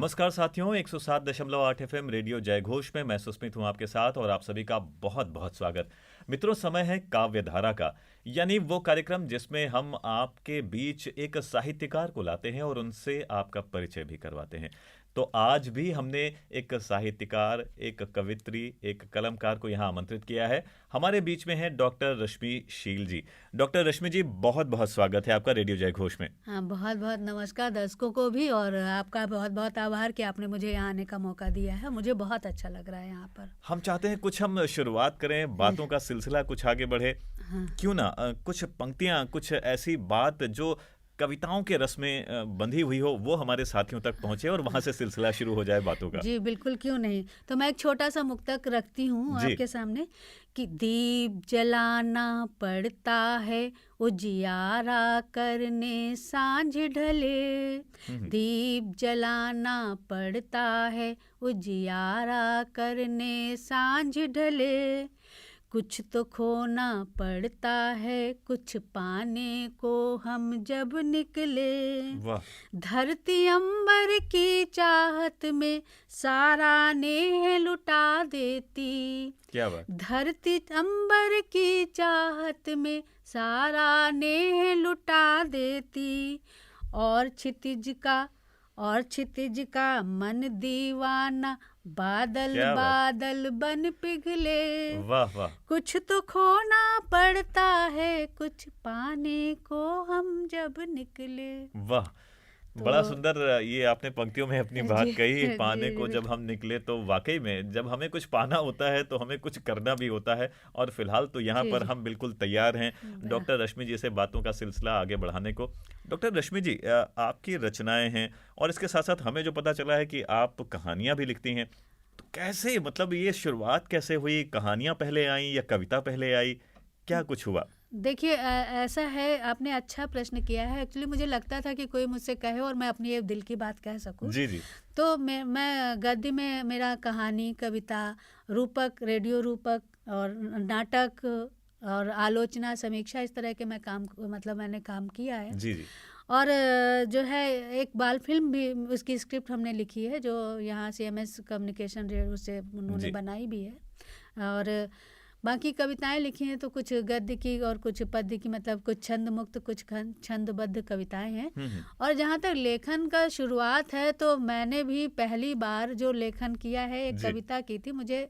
नमस्कार साथियों, 107.8 FM radio जयघोष में मैं सुस्मित हूं आपके साथ और आप सभी का बहुत बहुत स्वागत। मित्रों, समय है काव्यधारा का, यानी वो कार्यक्रम जिसमें हम आपके बीच एक साहित्यकार को लाते हैं और उनसे आपका परिचय भी करवाते हैं। तो आज भी हमने एक साहित्यकार, एक कवित्री, एक कलमकार को यहाँ आमंत्रित किया है। हमारे बीच में है डॉक्टर रश्मि शील जी। डॉक्टर रश्मि जी, बहुत बहुत स्वागत है आपका रेडियो जयघोष में। हाँ, बहुत बहुत नमस्कार दर्शकों को भी, और आपका बहुत बहुत आभार कि आपने मुझे यहाँ आने का मौका दिया है। मुझे बहुत अच्छा लग रहा है यहाँ पर। हम चाहते हैं कुछ हम शुरुआत करें, बातों का सिलसिला कुछ आगे बढ़े। हाँ। क्यों ना कुछ पंक्तियां, कुछ ऐसी बात जो कविताओं के रस में बंधी हुई हो, वो हमारे साथियों तक पहुंचे और वहां से सिलसिला शुरू हो जाए बातों का। जी बिल्कुल, क्यों नहीं। तो मैं एक छोटा सा मुक्तक रखती हूँ जी। आपके सामने कि दीप जलाना पड़ता है उजियारा करने सांझ ढले। दीप जलाना पड़ता है उजियारा करने सांझ ढले। कुछ तो खोना पड़ता है कुछ पाने को हम जब निकले। वाह। धरती अंबर की चाहत में सारा नेह लुटा देती। क्या बात। धरती अंबर की चाहत में सारा नेह लुटा देती। और क्षितिज का मन दीवाना बादल क्या बात। बादल बन पिघले। वाह वाह। कुछ तो खोना पड़ता है कुछ पाने को हम जब निकले। वाह, तो बड़ा सुंदर ये आपने पंक्तियों में अपनी बात जी कही। जी पाने को जी जब हम निकले, तो वाकई में जब हमें कुछ पाना होता है तो हमें कुछ करना भी होता है, और फिलहाल तो यहाँ जी पर जी हम बिल्कुल तैयार हैं जी। डॉक्टर रश्मि जी से बातों का सिलसिला आगे बढ़ाने को। डॉक्टर रश्मि जी, आपकी रचनाएं हैं और इसके साथ साथ हमें जो पता चला है कि आप कहानियां भी लिखती हैं। तो कैसे, मतलब ये शुरुआत कैसे हुई? कहानियां पहले आई या कविता पहले आई? क्या कुछ हुआ? देखिए, ऐसा है, आपने अच्छा प्रश्न किया है। एक्चुअली मुझे लगता था कि कोई मुझसे कहे और मैं अपनी ये दिल की बात कह सकूं। जी जी। तो मैं गद्य में मेरा कहानी, कविता, रूपक, रेडियो रूपक और नाटक और आलोचना, समीक्षा, इस तरह के मैंने काम किया है। जी जी। और जो है एक बाल फिल्म भी, उसकी स्क्रिप्ट हमने लिखी है जो यहाँ CMS कम्युनिकेशन रेडियो से उन्होंने जी। बनाई भी है। और बाकी कविताएं लिखी हैं तो कुछ गद्य की और कुछ पद्य की, मतलब कुछ छंद मुक्त, कुछ छंदबद्ध कविताएं हैं। और जहाँ तक लेखन का शुरुआत है, तो मैंने भी पहली बार जो लेखन किया है एक जी। कविता की थी। मुझे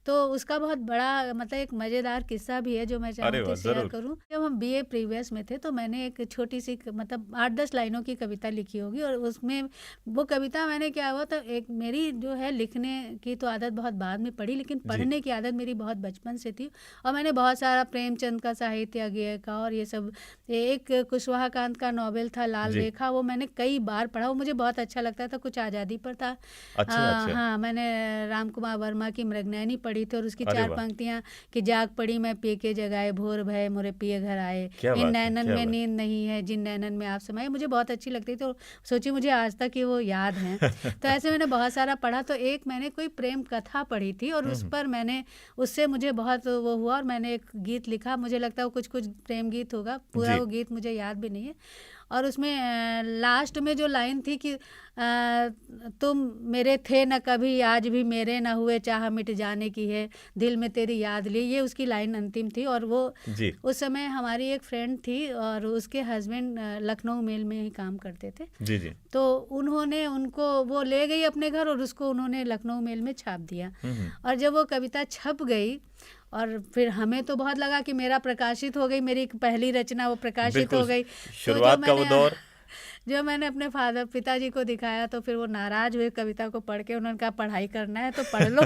तो उसका बहुत बड़ा, मतलब एक मज़ेदार किस्सा भी है जो मैं अरे चाहूँगी वाह, शेयर जरूर। करूँ। जब हम BA प्रीवियस में थे तो मैंने एक छोटी सी, मतलब 8-10 लाइनों की कविता लिखी होगी। और उसमें वो कविता, मैंने क्या हुआ, तो एक मेरी जो है लिखने की तो आदत बहुत बाद में पड़ी, लेकिन जी। पढ़ने की आदत मेरी बहुत बचपन से थी। और मैंने बहुत सारा प्रेमचंद का साहित्य, अज्ञेय का और ये सब, एक कुशवाहा कांत का नॉवेल था लाल जी। रेखा, वो मैंने कई बार पढ़ा। वो मुझे बहुत अच्छा लगता था। कुछ आज़ादी पर था। अच्छा अच्छा। हाँ, मैंने राम कुमार वर्मा की मृगनयनी पढ़ी थी, और उसकी अरे 4 वाह। पंक्तियाँ कि जाग पड़ी मैं पी के जगाए, भोर भये मोरे पिए घर आए, क्या इन बात है, नैनन क्या में बात। नींद नहीं है जिन नैनन में आप समाए, मुझे बहुत अच्छी लगती थी। और सोची, मुझे आज तक ये वो याद हैं। तो ऐसे मैंने बहुत सारा पढ़ा। तो एक मैंने कोई प्रेम कथा पढ़ी थी और उस पर उससे मुझे बहुत वो हुआ, और मैंने एक गीत लिखा। मुझे लगता है वो कुछ प्रेम गीत होगा, पूरा जी। वो गीत मुझे याद भी नहीं है। और उसमें लास्ट में जो लाइन थी कि तुम मेरे थे न कभी, आज भी मेरे न हुए, चाह मिट जाने की है, दिल में तेरी याद ली, ये उसकी लाइन अंतिम थी। और वो जी उस समय हमारी एक फ्रेंड थी और उसके हस्बैंड लखनऊ मेल में ही काम करते थे। जी। जी। तो उन्होंने उनको वो ले गई अपने घर और उसको उन्होंने लखनऊ मेल में छाप दिया। और जब वो कविता छप गई, और फिर हमें तो बहुत लगा कि मेरा प्रकाशित हो गई, मेरी पहली रचना वो प्रकाशित बिल्कुल। हो गई। तो शुरुआत का वो दौर। जो मैंने अपने पिताजी को दिखाया, तो फिर वो नाराज हुए कविता को पढ़ के। उन्होंने कहा, पढ़ाई करना है तो पढ़ लो,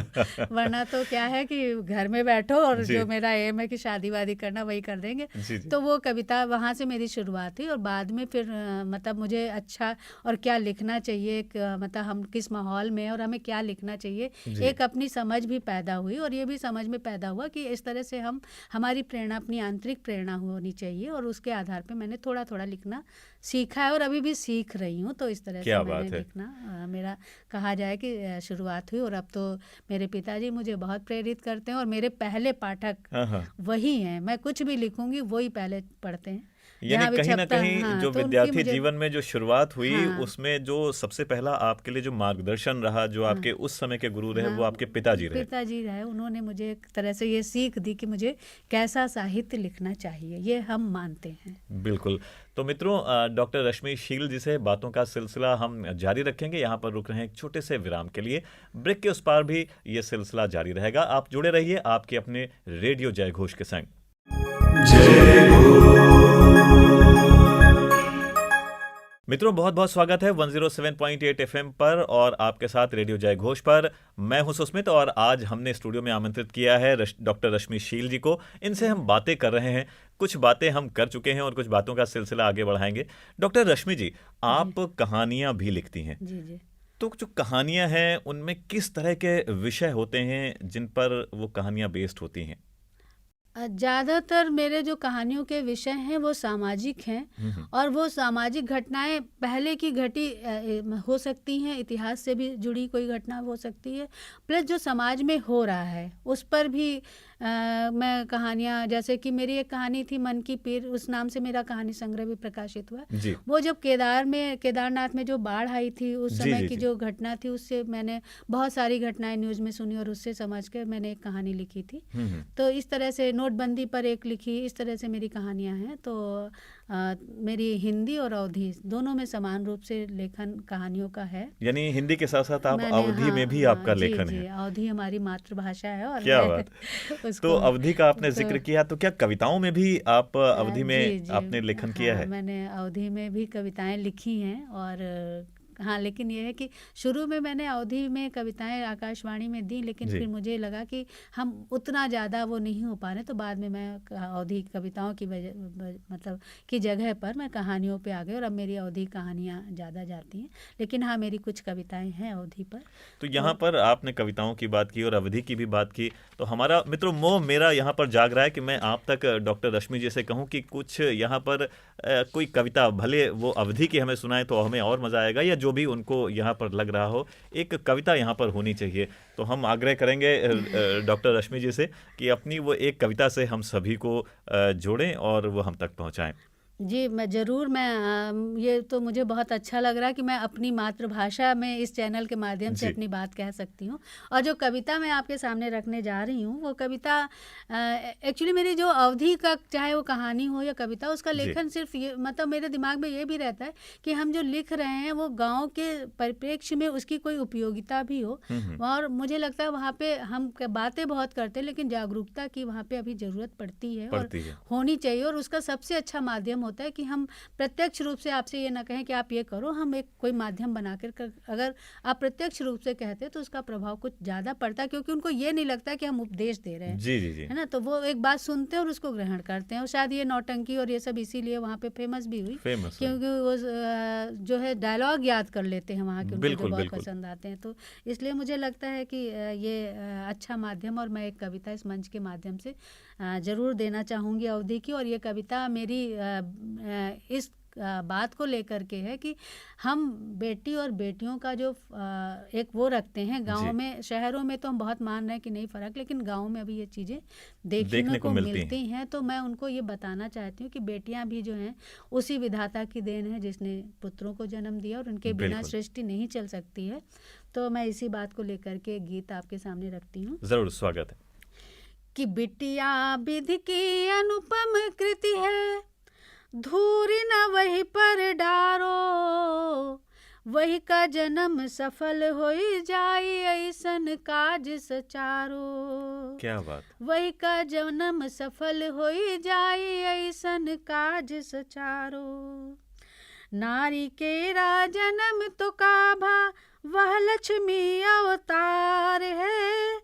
वरना तो क्या है कि घर में बैठो, और जी जो मेरा एम है कि शादी वादी करना, वही कर देंगे। जी। जी। तो वो कविता, वहाँ से मेरी शुरुआत हुई। और बाद में फिर मतलब मुझे अच्छा, और क्या लिखना चाहिए, मतलब हम किस माहौल में हैं और हमें क्या लिखना चाहिए, जी। एक अपनी समझ भी पैदा हुई। और ये भी समझ में पैदा हुआ कि इस तरह से हमारी प्रेरणा, अपनी आंतरिक प्रेरणा होनी चाहिए। और उसके आधार पे मैंने थोड़ा थोड़ा लिखना सीखा है और अभी भी सीख रही हूँ। तो इस तरह से क्या मैंने बात है। लिखना, मेरा कहा जाए कि शुरुआत हुई। और अब तो मेरे पिताजी मुझे बहुत प्रेरित करते हैं और मेरे पहले पाठक हाँ हाँ। वही हैं। मैं कुछ भी लिखूंगी वही पहले पढ़ते हैं। यानी जहाँ भी कहीं न छपता है, कहीं हाँ, जो तो उनकी विद्यार्थी मुझे जीवन में जो शुरुआत हुई, हाँ, उसमें जो सबसे पहला आपके लिए जो मार्गदर्शन रहा, जो हाँ, आपके उस समय के गुरु रहे, वो हाँ, आपके पिताजी रहे। पिताजी रहे, उन्होंने मुझे एक तरह से ये सीख दी कि मुझे कैसा साहित्य लिखना चाहिए, ये हम मानते हैं। बिल्कुल। तो मित्रों, डॉक्टर रश्मि शील जी से बातों का सिलसिला हम जारी रखेंगे। यहाँ पर रुक रहे हैं एक छोटे से विराम के लिए। ब्रेक के उस पार भी ये सिलसिला जारी रहेगा। आप जुड़े रहिए आपके अपने रेडियो जय घोष के संग। मित्रों, बहुत बहुत स्वागत है 107.8 एफएम पर और आपके साथ रेडियो जय घोष पर। मैं हूं सुस्मित और आज हमने स्टूडियो में आमंत्रित किया है डॉक्टर रश्मि शील जी को। इनसे हम बातें कर रहे हैं, कुछ बातें हम कर चुके हैं और कुछ बातों का सिलसिला आगे बढ़ाएंगे। डॉक्टर रश्मि जी, आप कहानियां भी लिखती हैं, जी जी। तो जो कहानियां हैं उनमें किस तरह के विषय होते हैं जिन पर वो कहानियां बेस्ड होती हैं? ज़्यादातर मेरे जो कहानियों के विषय हैं वो सामाजिक हैं, हम्म। और वो सामाजिक घटनाएं पहले की घटी हो सकती हैं, इतिहास से भी जुड़ी कोई घटना हो सकती है, प्लस जो समाज में हो रहा है उस पर भी मैं कहानियां, जैसे कि मेरी एक कहानी थी मन की पीर, उस नाम से मेरा कहानी संग्रह भी प्रकाशित हुआ। जी वो जब केदारनाथ में जो बाढ़ आई थी उस जी समय जी की जी। जो घटना थी, उससे मैंने बहुत सारी घटनाएं न्यूज़ में सुनी और उससे समझ कर मैंने एक कहानी लिखी थी। तो इस तरह से नोटबंदी पर एक लिखी, इस तरह से मेरी कहानियां हैं। तो मेरी हिंदी और अवधी दोनों में समान रूप से लेखन कहानियों का है। यानी हिंदी के साथ साथ आप मैंने अवधि में भी हाँ आपका जी लेखन जी, है। अवधी हमारी मातृभाषा है और क्या मैं बात। तो उसको अवधि का आपने तो जिक्र किया, तो क्या कविताओं में भी आप अवधि जी में जी, आपने लेखन किया हाँ, है? मैंने अवधी में भी कविताएं लिखी हैं। और हाँ, लेकिन ये है कि शुरू में मैंने अवधी में कविताएं आकाशवाणी में दी, लेकिन जी फिर मुझे लगा कि हम उतना ज़्यादा वो नहीं हो पा रहे, तो बाद में मैं अवधी कविताओं की मतलब की जगह पर मैं कहानियों पे आ गई, और अब मेरी अवधी कहानियाँ ज़्यादा जाती हैं। लेकिन हाँ, मेरी कुछ कविताएं हैं अवधी पर। तो तो यहाँ पर आपने कविताओं की बात की और अवधि की भी बात की, तो हमारा मित्रों मोह मेरा यहाँ पर जाग रहा है कि मैं आप तक डॉक्टर रश्मि जी से कहूँ कि कुछ यहाँ पर कोई कविता, भले वो अवधि की हमें सुनाए तो हमें और मजा आएगा, या जो भी उनको यहाँ पर लग रहा हो, एक कविता यहाँ पर होनी चाहिए। तो हम आग्रह करेंगे डॉक्टर रश्मि जी से कि अपनी वो एक कविता से हम सभी को जोड़ें और वो हम तक पहुँचाएं। जी, मैं ज़रूर, मैं ये तो मुझे बहुत अच्छा लग रहा है कि मैं अपनी मातृभाषा में इस चैनल के माध्यम से जी अपनी बात कह सकती हूँ। और जो कविता मैं आपके सामने रखने जा रही हूँ, वो कविता एक्चुअली मेरी जो अवधि का, चाहे वो कहानी हो या कविता, उसका जी। लेखन सिर्फ ये, मतलब मेरे दिमाग में ये भी रहता है कि हम जो लिख रहे हैं वो गाँव के परिप्रेक्ष्य में उसकी कोई उपयोगिता भी हो। और मुझे लगता है वहाँ पे हम बातें बहुत करते हैं, लेकिन जागरूकता की वहाँ पे अभी ज़रूरत पड़ती है और पढ़ती है। होनी चाहिए। और उसका सबसे अच्छा माध्यम होता है कि हम प्रत्यक्ष रूप से आपसे ये ना कहें कि आप ये करो, हम एक कोई माध्यम बनाकर अगर आप प्रत्यक्ष रूप से कहते हैं तो उसका प्रभाव कुछ ज़्यादा पड़ता है, क्योंकि उनको ये नहीं लगता कि हम उपदेश दे रहे हैं, जी जी जी। है ना। तो वो एक बात सुनते हैं और उसको ग्रहण करते हैं। और शायद ये नौटंकी और ये सब इसीलिए वहाँ पे फेमस भी हुई, फेमस है। क्योंकि वो जो है डायलॉग याद कर लेते हैं वहाँ के, उनको जो बिल्कुल बहुत बिल्कुल। पसंद आते हैं। तो इसलिए मुझे लगता है कि ये अच्छा माध्यम, और मैं एक कविता इस मंच के माध्यम से ज़रूर देना चाहूँगी अवधि की। और ये कविता मेरी इस बात को लेकर के है कि हम बेटी और बेटियों का जो एक वो रखते हैं गाँव जी में, शहरों में तो हम बहुत मान रहे हैं कि नहीं फ़र्क, लेकिन गाँव में अभी ये चीज़ें देखने देखने को को मिलती हैं। मिलती हैं। तो मैं उनको ये बताना चाहती हूँ कि बेटियां भी जो हैं उसी विधाता की देन है जिसने पुत्रों को जन्म दिया, और उनके बिना बिल्कुल। सृष्टि नहीं चल सकती है। तो मैं इसी बात को लेकर के एक गीत आपके सामने रखती हूँ जरूर, स्वागत है। कि बिटिया विधि की अनुपम कृति है, धूरी न वही पर डारो, वही का जन्म सफल होई जाई ऐसन काज सचारो। क्या बात। वही का जन्म सफल होई जाई ऐसन काज सचारो। नारी के जन्म तो काभा वह लक्ष्मी अवतार है,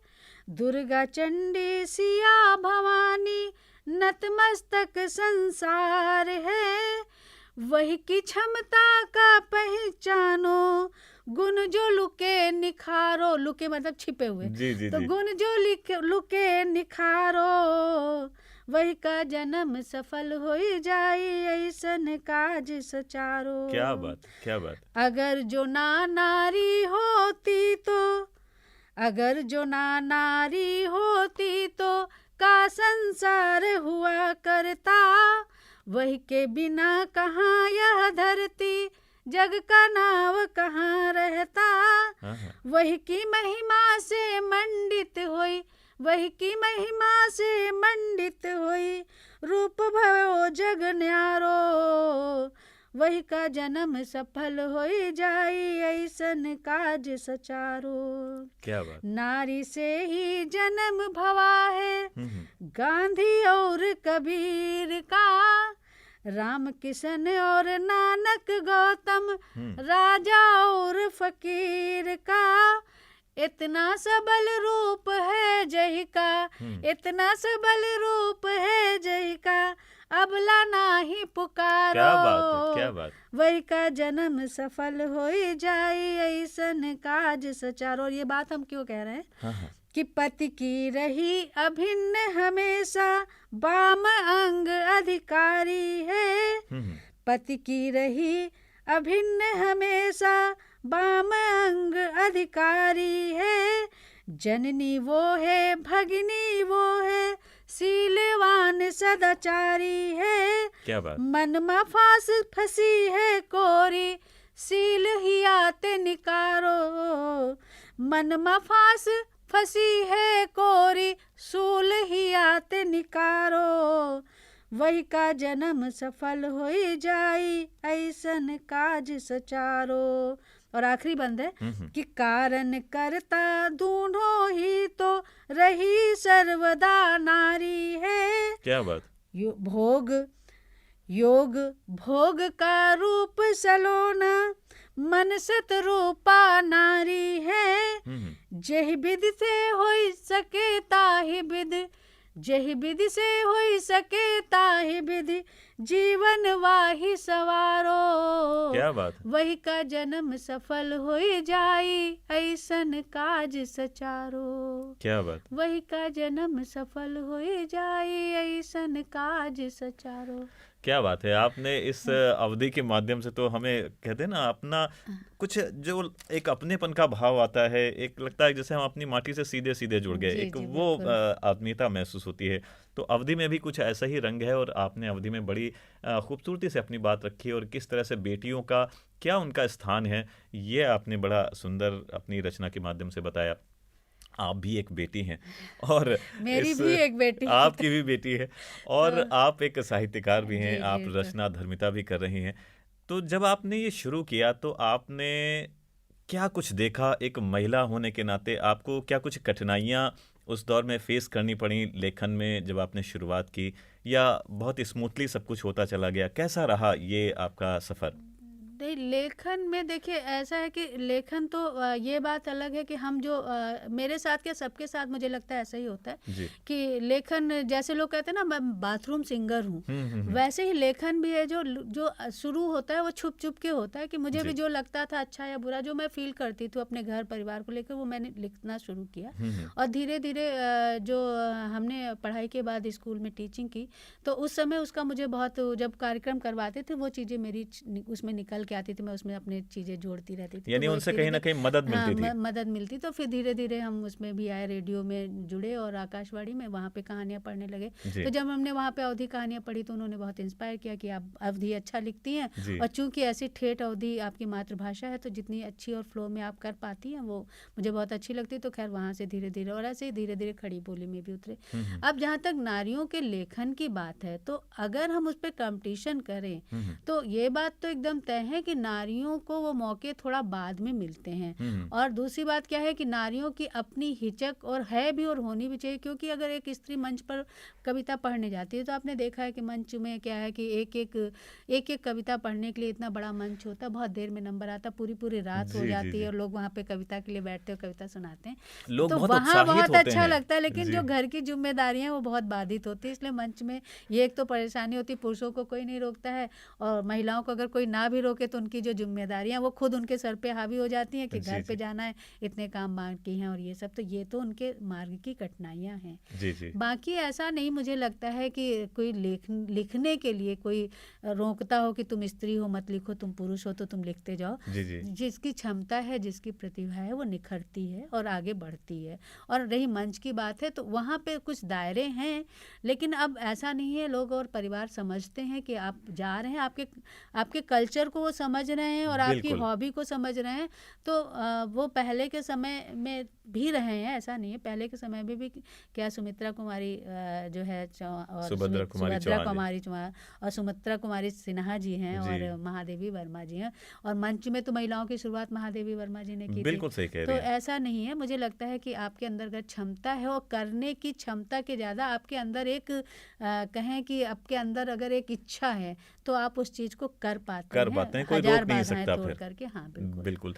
दुर्गा चंडी सिया भवानी नतमस्तक संसार है। वही की क्षमता का पहचानो, गुण जो लुके निखारो, लुके मतलब छिपे हुए, जी जी तो जी। गुण जो लुके निखारो, वही का जन्म सफल होई जाई ऐसन काज सचारो। क्या बात, क्या बात। अगर जो ना नारी होती तो, अगर जो ना नारी होती तो का संसार हुआ करता, वही के बिना कहाँ यह धरती, जग का नाव कहाँ रहता। हाँ हाँ वही की महिमा से मंडित होई, वही की महिमा से मंडित होई, रूप भयो जग न्यारो। वही का जन्म सफल होई जाई, ऐसन काज सचारो। क्या बात। नारी से ही जन्म भवा है, गांधी और कबीर का, राम किशन और नानक गौतम, राजा और फकीर का। इतना सबल रूप है जही का, इतना सबल रूप है जही का, अबला नाही पुकारो। क्या बात है, क्या बात। वही का जन्म सफल होई जाई, ऐसन काज सचारो। और ये बात हम क्यों कह रहे हैं हाँ हाँ कि पति की रही अभिन्न हमेशा, वाम अंग अधिकारी है। पति की रही अभिन्न हमेशा, वाम अंग अधिकारी है। जननी वो है, भगिनी वो है, शीलवान सदाचारी है। क्या बात। मन में फांस फंसी है कोरी, सील ही आते निकारो। मन में फांस फंसी है कोरी, सूल ही आते निकारो। वही का जन्म सफल होई जाई, ऐसन काज सचारो। और आखिरी बंद है कि कारण करता दूनो ही तो रही सर्वदा नारी है। क्या बात। भोग योग भोग का रूप सलोना, मन सत रूपा नारी है। जही विधि से होई सके ताहि विधि, जही विधि से होई सके ताहि विधि, जीवन वाही सवारो। क्या बात। वही का जन्म सफल होई जाई, ऐसन काज सचारो। क्या बात। वही का जन्म सफल होई जाई, ऐसन काज सचारो। क्या बात है। आपने इस अवधि के माध्यम से तो हमें कहते हैं ना, अपना कुछ जो एक अपनेपन का भाव आता है, एक लगता है जैसे हम अपनी माटी से सीधे सीधे जुड़ गए, एक वो आत्मीयता महसूस होती है। तो अवधि में भी कुछ ऐसा ही रंग है, और आपने अवधि में बड़ी खूबसूरती से अपनी बात रखी, और किस तरह से बेटियों का क्या उनका स्थान है, ये आपने बड़ा सुंदर अपनी रचना के माध्यम से बताया। आप भी एक बेटी हैं, और मेरी भी एक बेटी, आपकी भी बेटी है, और आप एक साहित्यकार भी हैं, आप रचना धर्मिता भी कर रही हैं। तो जब आपने ये शुरू किया तो आपने क्या कुछ देखा, एक महिला होने के नाते आपको क्या कुछ कठिनाइयाँ उस दौर में फेस करनी पड़ी लेखन में जब आपने शुरुआत की, या बहुत स्मूथली सब कुछ होता चला गया? कैसा रहा ये आपका सफ़र? नहीं, लेखन में देखिए ऐसा है कि लेखन तो ये बात अलग है कि हम जो मेरे साथ क्या सबके साथ मुझे लगता है ऐसा ही होता है कि लेखन, जैसे लोग कहते हैं ना मैं बाथरूम सिंगर हूँ, वैसे ही लेखन भी है जो जो शुरू होता है वो छुप छुप के होता है कि मुझे भी जो लगता था अच्छा या बुरा, जो मैं फील करती थी अपने घर परिवार को लेकर, वो मैंने लिखना शुरू किया। और धीरे धीरे जो हमने पढ़ाई के बाद स्कूल में टीचिंग की, तो उस समय उसका मुझे बहुत, जब कार्यक्रम करवाते थे वो चीज़ें मेरी उसमें निकल के आती थी, मैं उसमें अपनी चीज़ें जोड़ती रहती थी, यानी तो उनसे कहीं ना कहीं मदद मिलती थी। मदद मिलती। तो फिर धीरे धीरे हम उसमें भी आए, रेडियो में जुड़े और आकाशवाणी में वहाँ पे कहानियाँ पढ़ने लगे। तो जब हमने वहाँ पे अवधि कहानियाँ पढ़ी तो उन्होंने बहुत इंस्पायर किया कि आप अवधि अच्छा लिखती हैं, और चूंकि ऐसी ठेठ अवधि आपकी मातृभाषा है तो जितनी अच्छी और फ्लो में आप कर पाती हैं वो मुझे बहुत अच्छी लगती। तो खैर वहाँ से धीरे धीरे, और ऐसे ही धीरे धीरे खड़ी बोली में भी उतरे। अब जहाँ तक नारियों के लेखन की बात है, तो अगर हम उस पर कंपटीशन करें तो ये बात तो एकदम तय है कि नारियों को वो मौके थोड़ा बाद में मिलते हैं। और दूसरी बात क्या है कि नारियों की अपनी हिचक और है भी, और होनी भी चाहिए, क्योंकि अगर एक स्त्री मंच पर कविता पढ़ने जाती है तो आपने देखा है कि मंच में क्या है कि एक एक कविता पढ़ने के लिए इतना बड़ा मंच होता है, बहुत देर में नंबर आता, पूरी पूरी रात हो जाती है और लोग वहाँ पे कविता के लिए बैठते और कविता सुनाते हैं, तो वहाँ बहुत अच्छा लगता है। लेकिन जो घर की जिम्मेदारियाँ वो बहुत बाधित होती है, इसलिए मंच में ये एक तो परेशानी होती है, पुरुषों को कोई नहीं रोकता है, और महिलाओं को अगर कोई ना भी रोके तो तो उनकी जो जिम्मेदारियां वो खुद उनके सर पे हावी हो जाती हैं कि जी, घर पे जी। जाना है, इतने काम बाकी हैं और ये सब, तो ये तो उनके मार्ग की कठिनाइयां हैं। जी, जी। बाकी ऐसा नहीं मुझे लगता है कि कोई लिखने के लिए कोई रोकता हो कि तुम स्त्री हो मत लिखो, तुम पुरुष हो तो तुम लिखते जाओ। जी, जी। जिसकी क्षमता है, जिसकी प्रतिभा है, वो निखरती है और आगे बढ़ती है। और रही मंच की बात है तो वहाँ पे कुछ दायरे हैं, लेकिन अब ऐसा नहीं है, लोग और परिवार समझते हैं कि आप जा रहे हैं, आपके कल्चर को वो समझ रहे हैं और आपकी बिल्कुल। हॉबी को समझ रहे हैं। तो वो पहले के समय में भी रहे हैं, ऐसा नहीं है, पहले के समय में भी क्या सुमित्रा कुमारी जो है और सुभद्रा कुमारी सुभद्रा चौहान जी। कुमारी चौहान और सुमित्रा कुमारी सिन्हा जी हैं जी। और महादेवी वर्मा जी हैं। और मंच में तो महिलाओं की शुरुआत महादेवी वर्मा जी ने की थी। बिल्कुल सही कह तो रही हैं। ऐसा नहीं है, मुझे लगता है कि आपके अंदर अगर क्षमता है और करने की क्षमता के ज़्यादा आपके अंदर एक कहें कि आपके अंदर अगर एक इच्छा है तो आप उस चीज़ को कर पाते कर पाते हैं, हैं, कोई हजार रोक नहीं बाधाएं सकता तोड़ फिर। करके। हाँ बिल्कुल। बिल्कुल।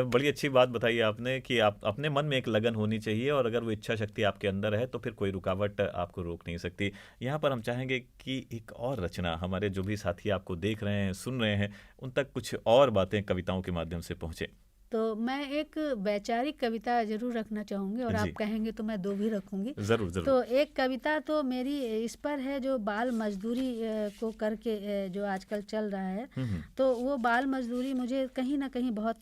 बड़ी अच्छी बात बताई आपने कि आप अपने मन में एक लगन होनी चाहिए और अगर वो इच्छा शक्ति आपके अंदर है तो फिर कोई रुकावट आपको रोक नहीं सकती। यहाँ पर हम चाहेंगे कि एक और रचना हमारे जो भी साथी आपको देख रहे हैं, सुन रहे हैं, उन तक कुछ और बातें कविताओं के माध्यम से पहुँचे। तो मैं एक वैचारिक कविता जरूर रखना चाहूँगी और आप जी। कहेंगे तो मैं 2 भी रखूँगी। ज़रूर, ज़रूर। तो एक कविता तो मेरी इस पर है जो बाल मजदूरी को करके जो आजकल चल रहा है, तो वो बाल मजदूरी मुझे कहीं ना कहीं बहुत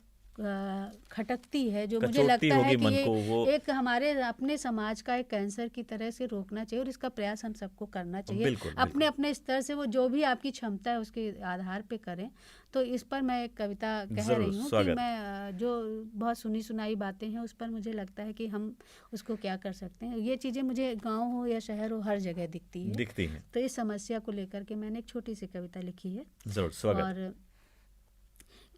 खटकती है, जो मुझे कचोटती लगता है होगी कि मन ये को वो। एक हमारे अपने समाज का एक कैंसर की तरह से रोकना चाहिए और इसका प्रयास हम सबको करना चाहिए। बिल्कुल, अपने बिल्कुल। अपने स्तर से वो जो भी आपकी क्षमता है उसके आधार पे करें। तो इस पर मैं एक कविता कह ज़रूर, रही हूँ कि स्वागत। मैं जो बहुत सुनी सुनाई बातें हैं उस पर मुझे लगता है कि हम उसको क्या कर सकते हैं। ये चीज़ें मुझे गांव हो या शहर हो हर जगह दिखती है। दिखती हैं। तो इस समस्या को लेकर के मैंने एक छोटी सी कविता लिखी है। ज़रूर, स्वागत। और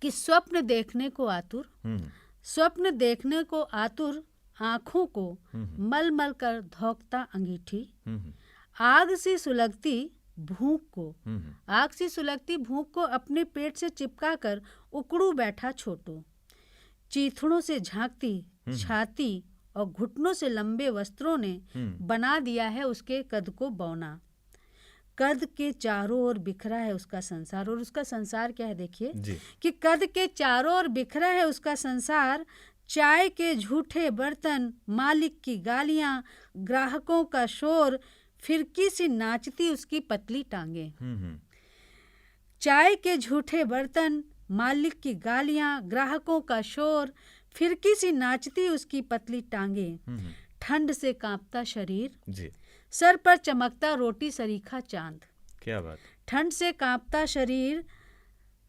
कि स्वप्न देखने को आतुर, हुँ, स्वप्न देखने को आतुर आँखों को हुँ, मल मल कर धोंकता अंगीठी, हुँ, हुँ, आग सी सुलगती भूख को, हुँ, आग सी सुलगती भूख को अपने पेट से चिपका कर उकड़ू बैठा छोटू, चीथड़ों से झांकती छाती और घुटनों से लंबे वस्त्रों ने बना दिया है उसके कद को बौना। कद के चारों ओर बिखरा है उसका संसार, और उसका संसार क्या है देखिए जी। कि कद के चारों ओर बिखरा है उसका संसार, चाय के झूठे बर्तन, मालिक की गालियां, ग्राहकों का शोर, फिरकी सी नाचती उसकी पतली टांगे। हुँ, हुँ, चाय के झूठे बर्तन, मालिक की गालियां, ग्राहकों का शोर, फिरकी सी नाचती उसकी पतली टांगे, हुँ, हुँ, ठंड से कांपता शरीर, जी। सर पर चमकता रोटी सरीखा चांद। क्या बात। ठंड से कांपता शरीर,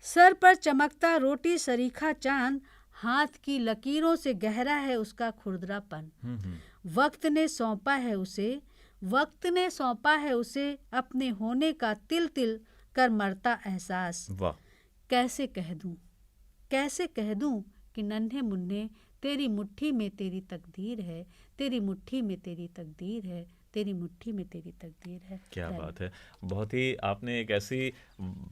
सर पर चमकता रोटी सरीखा चांद, हाथ की लकीरों से गहरा है उसका खुरदरापन। हुँ, हुँ, वक्त ने सौंपा है उसे, वक्त ने सौंपा है उसे अपने होने का तिल तिल कर मरता एहसास। वाह। कैसे कह दूं, कैसे कह दूं कि नन्हे मुन्ने तेरी मुट्ठी में तेरी तकदीर है, तेरी मुट्ठी में तेरी तकदीर है, तेरी मुट्ठी में तेरी तकदीर है। क्या धन्यवाद। बात है। बहुत ही आपने एक ऐसी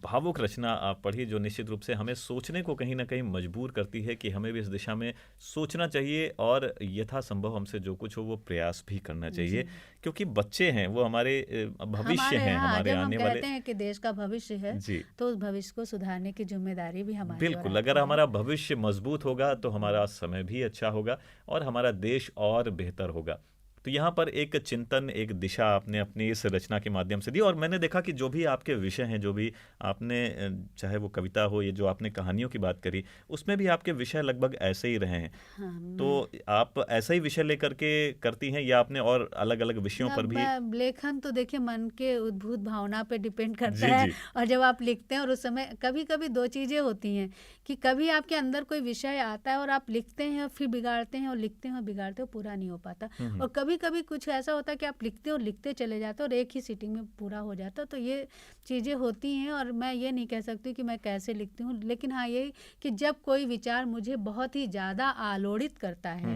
भावुक रचना आप पढ़ी जो निश्चित रूप से हमें सोचने को कहीं न कहीं मजबूर करती है कि हमें भी इस दिशा में सोचना चाहिए और यथासंभव हमसे जो कुछ हो वो प्रयास भी करना चाहिए। क्योंकि बच्चे हैं, वो हमारे भविष्य हमारे हैं, यहाँ हमारे जब हम आने वाले। कहते हैं कि देश का भविष्य है, जी, तो उस भविष्य को सुधारने की जिम्मेदारी भी हमारी और बिल्कुल। अगर आपकी है। हमारा भविष्य मजबूत होगा तो हमारा समय भी अच्छा होगा और हमारा देश और बेहतर होगा। तो यहाँ पर एक चिंतन, एक दिशा आपने अपनी इस रचना के माध्यम से दी और मैंने देखा कि जो भी आपके विषय हैं, जो भी आपने चाहे वो कविता हो, ये जो आपने कहानियों की बात करी, उसमें भी आपके विषय लगभग ऐसे ही रहे हैं। हाँ, तो आप ऐसा ही विषय लेकर के करती हैं या आपने और अलग-अलग विषयों पर भी? लेखन तो देखिए मन के उद्भूत भावना पे डिपेंड करता जी, है। जी। और जब आप लिखते हैं और उस समय कभी कभी 2 चीज़ें होती हैं कि कभी आपके अंदर कोई विषय आता है और आप लिखते हैं और फिर बिगाड़ते हैं और लिखते हैं और बिगाड़ते हो, पूरा नहीं हो पाता। और कभी कभी कुछ ऐसा होता है कि आप लिखते हो, लिखते चले जाते हो और एक ही सीटिंग में पूरा हो जाता है। तो ये चीज़ें होती हैं और मैं ये नहीं कह सकती कि मैं कैसे लिखती हूँ, लेकिन हाँ ये कि जब कोई विचार मुझे बहुत ही ज़्यादा आलोड़ित करता है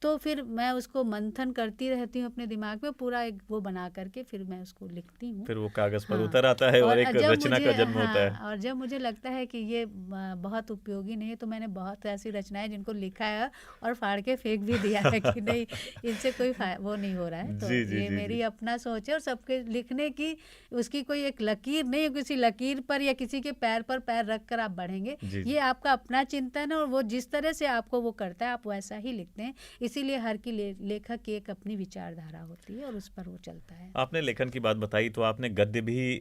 तो फिर मैं उसको मंथन करती रहती हूँ अपने दिमाग में, पूरा एक वो बना करके फिर मैं उसको लिखती हूँ। फिर वो कागज पर हाँ, उतर आता है और और एक जब रचना का मुझे जन्म होता है। हाँ, और जब मुझे लगता है कि ये बहुत उपयोगी नहीं है, तो मैंने बहुत ऐसी रचनाएं जिनको लिखा है और फाड़ के फेंक भी दिया है कि नहीं, इनसे कोई वो नहीं हो रहा है। तो जी जी ये जी जी मेरी अपना सोच है, और सबके लिखने की उसकी कोई एक लकीर नहीं है, किसी लकीर पर या किसी के पैर पर पैर रख कर आप बढ़ेंगे। जी ये जी। आपका अपना चिंतन है, और वो जिस तरह से आपको वो करता है आप वैसा ही लिखते हैं। इसीलिए हर की लेखक की एक अपनी विचारधारा होती है और उस पर वो चलता है। आपने लेखन की बात बताई, तो आपने गद्य भी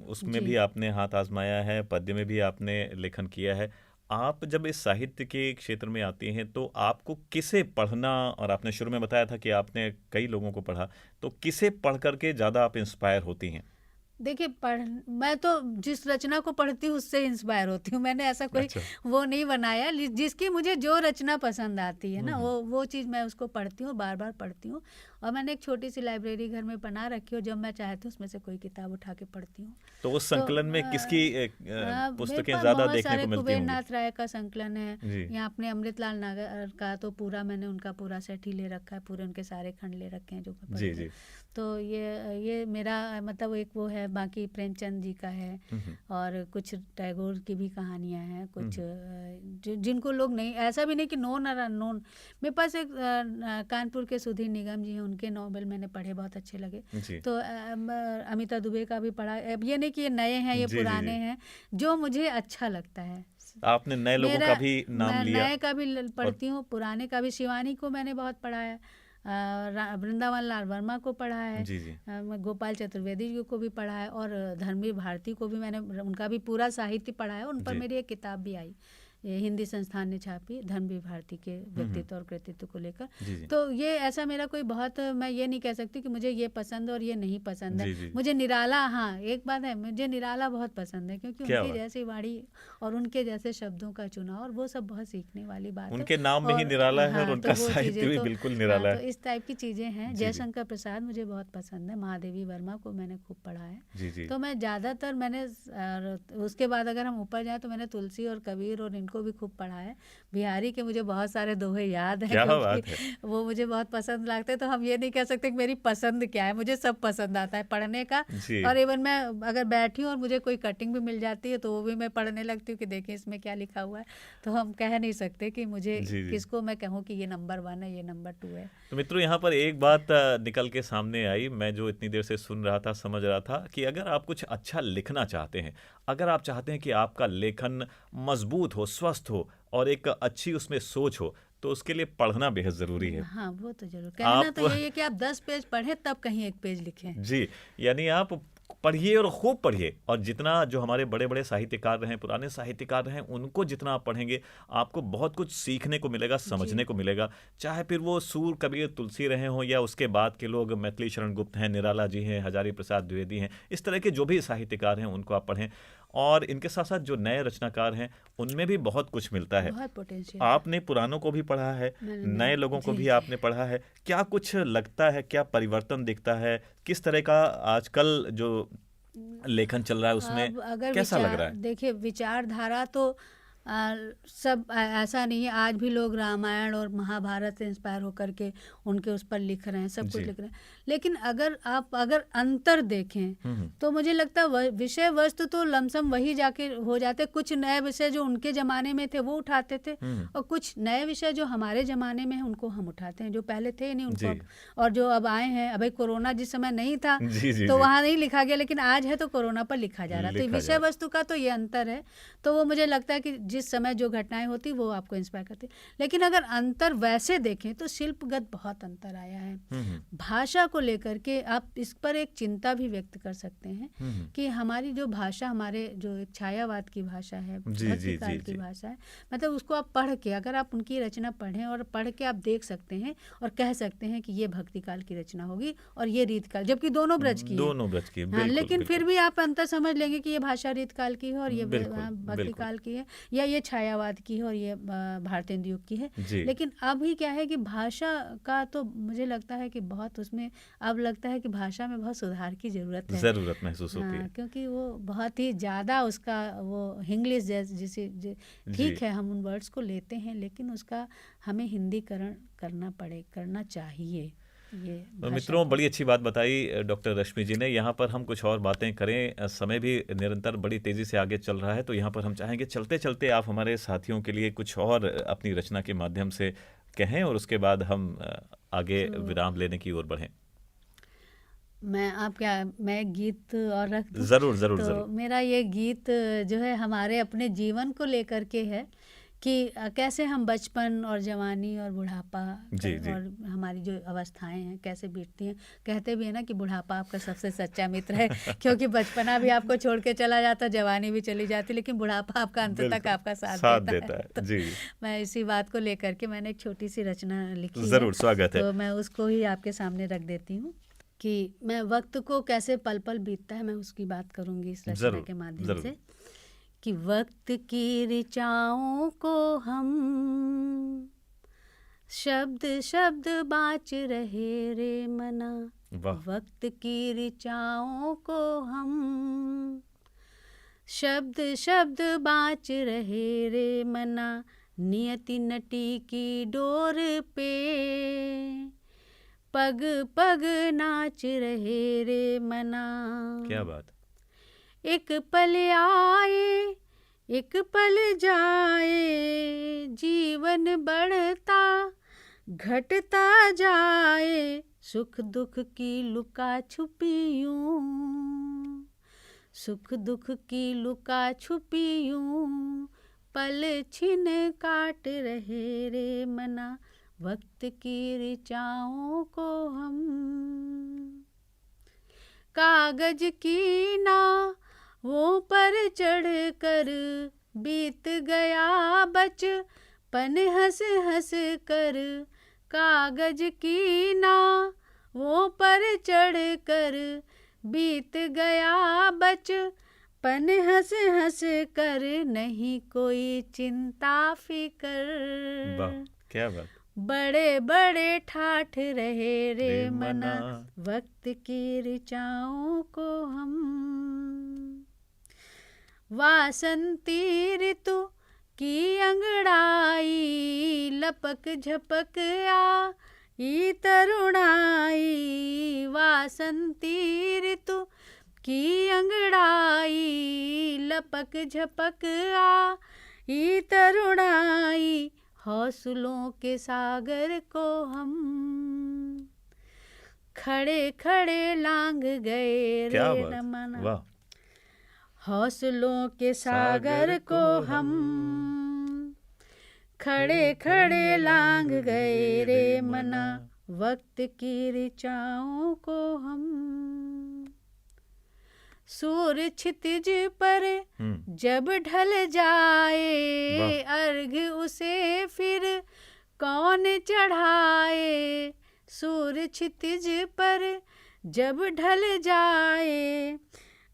उसमें जी। भी आपने हाथ आजमाया है, पद्य में भी आपने लेखन किया है। आप जब इस साहित्य के क्षेत्र में आती हैं तो आपको किसे पढ़ना, और आपने शुरू में बताया था कि आपने कई लोगों को पढ़ा, तो किसे पढ़ करके ज़्यादा आप इंस्पायर होती हैं? देखिए, मैं तो जिस रचना को पढ़ती हूँ उससे इंस्पायर होती हूँ। मैंने ऐसा कोई अच्छा। वो नहीं बनाया, जिसकी मुझे जो रचना पसंद आती है ना, हम्म। वो चीज़ मैं उसको पढ़ती हूँ, बार बार पढ़ती हूँ। और मैंने एक छोटी सी लाइब्रेरी घर में बना रखी हो, जब मैं चाहती हूँ उसमें से कोई किताब उठा के पढ़ती हूँ। तो उस तो संकलन में किसकी मेरे पुस्तकें पास ज़्यादा बहुत देखने सारे को मिलती कुबेर होंगी? नाथ राय का संकलन है, जी या अपने अमृतलाल नागर का तो पूरा मैंने उनका पूरा सेट ही ले रखा है, पूरे उनके सारे खंड ले रखे हैं जो मैं जी पढ़ी हूँ। जी। तो ये मेरा मतलब एक वो है। बाकी प्रेमचंद जी का है, हम्म और कुछ टैगोर की भी कहानियां हैं, कुछ हम्म। जिनको लोग नहीं, ऐसा भी नहीं कि नोन और अननोन। मेरे पास एक कानपुर के सुधीर निगम जी हैं, उनके नॉवेल मैंने पढ़े, बहुत अच्छे लगे। जी तो अमिता दुबे का भी पढ़ा। अब ये नहीं कि ये नए हैं, ये जी जी पुराने जी। हैं, जो मुझे अच्छा लगता है। आपने नए लोगों मेरा का भी नाम मैं लिया। नए का भी और पढ़ती हूँ, पुराने का भी। शिवानी को मैंने बहुत पढ़ा है, वृंदावन लाल वर्मा को पढ़ा है, जी जी गोपाल चतुर्वेदी जी को भी पढ़ा है, और धर्मवीर भारती को भी मैंने उनका भी पूरा साहित्य पढ़ा है। उन पर जी। मेरी एक किताब भी आई, ये हिंदी संस्थान ने छापी, धर्मवीर भारती के व्यक्तित्व और कृतित्व को लेकर। जी जी तो ये ऐसा मेरा कोई बहुत, मैं ये नहीं कह सकती कि मुझे ये पसंद है और ये नहीं पसंद है। जी जी। मुझे निराला, हाँ एक बात है, मुझे निराला बहुत पसंद है, क्योंकि क्या उनकी बात। जैसी वाणी और उनके जैसे शब्दों का चुनाव, और वो सब बहुत सीखने वाली बात है। उनके नाम में ही और निराला है और हाँ, तो उनका वो साहित्य चीज़ें भी तो बिल्कुल हाँ, निराला तो है। इस टाइप की चीज़ें हैं। जी जी जयशंकर प्रसाद मुझे बहुत पसंद है, महादेवी वर्मा को मैंने खूब पढ़ा है। जी जी। तो मैं ज़्यादातर मैंने उसके बाद अगर हम ऊपर जाएँ तो मैंने तुलसी और कबीर और इनको भी खूब पढ़ा है। बिहारी के मुझे बहुत सारे दोहे याद हैं, क्या क्योंकि बात है। वो मुझे बहुत पसंद लगते हैं। तो हम ये नहीं कह सकते कि मेरी पसंद क्या है, मुझे सब पसंद आता है पढ़ने का। जी और इवन मैं अगर बैठी हूँ और मुझे कोई कटिंग भी मिल जाती है तो वो भी मैं पढ़ने लगती हूँ कि देखिए इसमें क्या लिखा हुआ है। तो हम कह नहीं सकते कि मुझे जी जी। किसको मैं कहूँ कि ये नंबर 1 है, ये नंबर 2 है। तो मित्रों, यहाँ पर एक बात निकल के सामने आई, मैं जो इतनी देर से सुन रहा था, समझ रहा था कि अगर आप कुछ अच्छा लिखना चाहते हैं, अगर आप चाहते हैं कि आपका लेखन मजबूत हो, स्वस्थ हो और एक अच्छी उसमें सोच हो, तो उसके लिए पढ़ना बेहद ज़रूरी है। हाँ, वो तो ज़रूर। कहना आप तो यही है कि आप 10 पेज पढ़ें तब कहीं 1 पेज लिखें। जी, यानी आप पढ़िए और खूब पढ़िए, और जितना जो हमारे बड़े-बड़े साहित्यकार रहे हैं, पुराने साहित्यकार रहे हैं, उनको जितना आप पढ़ेंगे, आपको बहुत कुछ सीखने को मिलेगा, समझने जी। को मिलेगा। चाहे फिर वो सूर, कबीर, तुलसी रहे हों, या उसके बाद के लोग मैथिली शरण गुप्त हैं, निराला जी हैं, हजारी प्रसाद द्विवेदी हैं, इस तरह के जो भी साहित्यकार हैं, उनको आप पढ़ें। और इनके साथ-साथ जो नए रचनाकार हैं, उनमें भी बहुत कुछ मिलता है। बहुत पोटेंशियल है। आपने पुरानों को भी पढ़ा है, मैंने नए लोगों को जी, भी जी। आपने पढ़ा है। क्या कुछ लगता है, क्या परिवर्तन दिखता है? किस तरह का आजकल जो लेखन चल रहा है उसमें अब अगर कैसा लग रहा है? देखिए विचारधारा तो सब ऐसा नहीं है। आज भी लोग रामायण और महाभारत से इंस्पायर होकर के उनके उस पर लिख रहे हैं, सब कुछ जी। लिख रहे हैं। लेकिन अगर अंतर देखें तो मुझे लगता है विषय वस्तु तो लमसम वही जाके हो जाते। कुछ नए विषय जो उनके ज़माने में थे वो उठाते थे, और कुछ नए विषय जो हमारे ज़माने में हैं उनको हम उठाते हैं, जो पहले थे ही नहीं उनको जी। अब, और जो अब आए हैं। अभी कोरोना जिस समय नहीं था जी, जी, तो जी। वहाँ नहीं लिखा गया, लेकिन आज है तो कोरोना पर लिखा जा रहा है। तो लिखा जा विषय रहा है। वस्तु का तो ये अंतर है। तो वो मुझे लगता है कि जिस समय जो घटनाएं होती वो आपको इंस्पायर करती। लेकिन अगर अंतर वैसे देखें तो शिल्पगत बहुत अंतर आया है। भाषा को लेकर के आप इस पर एक चिंता भी व्यक्त कर सकते हैं कि हमारी जो भाषा, हमारे जो एक छायावाद की भाषा है, जी, भक्ति जी, काल जी, की जी। भाषा है, मतलब उसको आप पढ़ के, अगर आप उनकी रचना पढ़ें और पढ़ के आप देख सकते हैं और कह सकते हैं कि ये भक्ति काल की रचना होगी और ये रीतकाल, जबकि दोनों ब्रज की है। दोनों ब्रज की, हाँ, बिल्कुल, लेकिन फिर बिल्कुल। भी आप अंतर समझ लेंगे कि ये भाषा रीतकाल की है और ये बिल्कुल, भक्ति बिल्कुल। काल की है, या या ये छायावाद की है और ये भारतेंदु युग की है। जी। लेकिन अभी क्या है कि भाषा का तो मुझे लगता है कि बहुत उसमें अब लगता है कि भाषा में बहुत सुधार की ज़रूरत है। ज़रूरत महसूस होती हाँ, है। क्योंकि वो बहुत ही ज़्यादा उसका वो हिंग्लिश जिसे जी। ठीक है, हम उन वर्ड्स को लेते हैं, लेकिन उसका हमें हिंदीकरण करना चाहिए ये भाषा मित्रों, को। बड़ी अच्छी बात बताई डॉक्टर रश्मि जी ने। यहाँ पर हम कुछ और बातें करें, समय भी निरंतर बड़ी तेज़ी से आगे चल रहा है, तो यहाँ पर हम चाहेंगे चलते-चलते आप हमारे साथियों के लिए कुछ और अपनी रचना के माध्यम से कहें और उसके बाद हम आगे तो विराम लेने की ओर बढ़ें। मैं एक गीत और रख दूं? ज़रूर, ज़रूर, तो ज़रूर। मेरा ये गीत जो है हमारे अपने जीवन को लेकर के है कि कैसे हम बचपन और जवानी और बुढ़ापा जी, जी। और हमारी जो अवस्थाएं हैं कैसे बीतती हैं। कहते भी है ना कि बुढ़ापा आपका सबसे सच्चा मित्र है, क्योंकि बचपना भी आपको छोड़ के चला जाता, जवानी भी चली जाती, लेकिन बुढ़ापा आपका अंत तक बिल्कुल, आपका साथ साथ देता देता है। है। तो जी, मैं इसी बात को लेकर के मैंने एक छोटी सी रचना लिखी है, ज़रूर, स्वागत है। तो मैं उसको ही आपके सामने रख देती हूँ कि मैं वक्त को कैसे पल पल बीतता है, मैं उसकी बात करूँगी इस रचना ज़रूर, के माध्यम ज़रूर। से कि वक्त की ऋचाओं को हम शब्द शब्द बाँच रहे रे मना। वाह! वक्त की ऋचाओं को हम शब्द शब्द बाँच रहे रे मना। नियति नटी की डोर पे पग पग नाच रहे रे मना। क्या बात! एक पल आए एक पल जाए, जीवन बढ़ता घटता जाए, सुख दुख की लुका छुपी यूं, सुख दुख की लुका छुपी यूं, पल छिन काट रहे रे मना। वक्त की ऋचाओं को हम कागज की नावों पर चढ़ कर बीत गया बचपन हंस हंस कर। कागज की नावों पर चढ़ कर बीत गया बचपन हंस हंस कर। नहीं कोई चिंता फिकर, वाह! क्या बात! बड़े बड़े ठाठ रहे रे रे मना। मना। वक्त की ऋचाओं को हम वासंती ऋतु की अंगड़ाई, लपक झपक आई तरुणाई। वासंती ऋतु की अंगड़ाई, लपक झपक आई तरुणाई। हौसलों के सागर को हम खड़े खड़े लांग गए क्या रे बात! रमना। वाह! हौसलों के सागर को हम खड़े खड़े लांग गए रे मना। वक्त की ऋचाओं को हम सूर्य क्षितिज पर जब ढल जाए, अर्घ उसे फिर कौन चढ़ाए। सूर्य क्षितिज पर जब ढल जाए,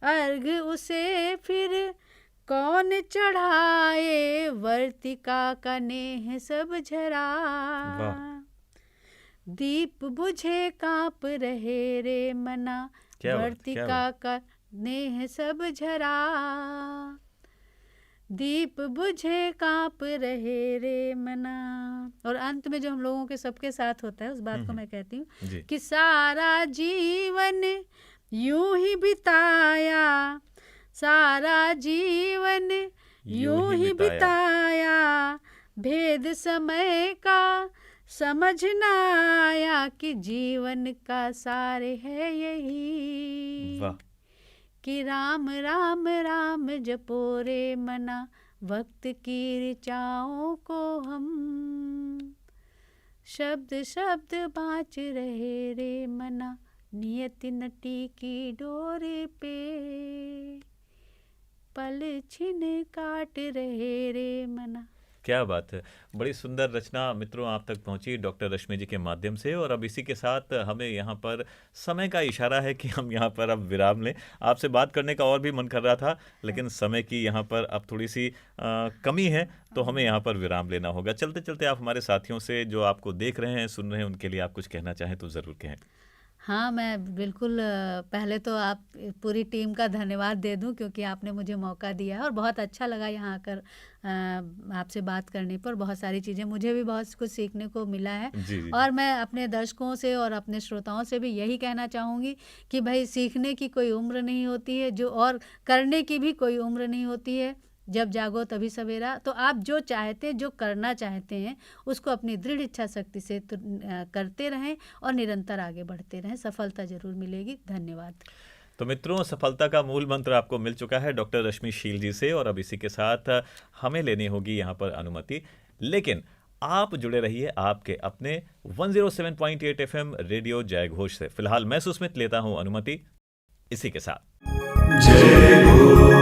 अर्घ उसे फिर कौन चढ़ाए। वर्तिका का नेह सब झरा, दीप बुझे कांप रहे रे मना। वर्तिका का नेह सब झरा, दीप बुझे कांप रहे रे मना। और अंत में जो हम लोगों के सबके साथ होता है उस बात को मैं कहती हूँ कि सारा जीवन यूं ही बिताया, सारा जीवन यूं ही बिताया। भेद समय का समझ न आया कि जीवन का सार है यही, कि राम राम राम जपो रे मना। वक्त की ऋचाओं को हम शब्द शब्द बाँच रहे रे मना। नियति नटी की डोर पे पल छिन काट रहे रे मना। क्या बात है! बड़ी सुंदर रचना मित्रों आप तक पहुँची डॉक्टर रश्मि जी के माध्यम से और अब इसी के साथ हमें यहाँ पर समय का इशारा है कि हम यहाँ पर अब विराम लें। आपसे बात करने का और भी मन कर रहा था, लेकिन समय की यहाँ पर अब थोड़ी-सी कमी है, तो हमें यहाँ पर विराम लेना होगा। चलते-चलते आप हमारे साथियों से जो आपको देख रहे हैं, सुन रहे हैं, उनके लिए आप कुछ कहना चाहें तो ज़रूर कहें। हाँ, मैं बिल्कुल पहले तो आप पूरी टीम का धन्यवाद दे दूँ क्योंकि आपने मुझे मौका दिया है और बहुत अच्छा लगा यहाँ आकर आपसे बात करने पर। बहुत सारी चीज़ें मुझे भी बहुत कुछ सीखने को मिला है जी, जी, जी। और मैं अपने दर्शकों से और अपने श्रोताओं से भी यही कहना चाहूँगी कि भई सीखने की कोई उम्र नहीं होती है जो और करने की भी कोई उम्र नहीं होती है। जब जागो तभी सवेरा। तो आप जो चाहते हैं, जो करना चाहते हैं, उसको अपनी दृढ़ इच्छा शक्ति से करते रहें और निरंतर आगे बढ़ते रहें। सफलता ज़रूर मिलेगी। धन्यवाद। तो मित्रों सफलता का मूल मंत्र आपको मिल चुका है डॉक्टर रश्मि शील जी से और अब इसी के साथ हमें लेनी होगी यहाँ पर अनुमति। लेकिन आप जुड़े रहिए आपके अपने 107.8 एफएम रेडियो जयघोष से। फिलहाल मैं सुस्मित लेता हूँ अनुमति इसी के साथ। जय हो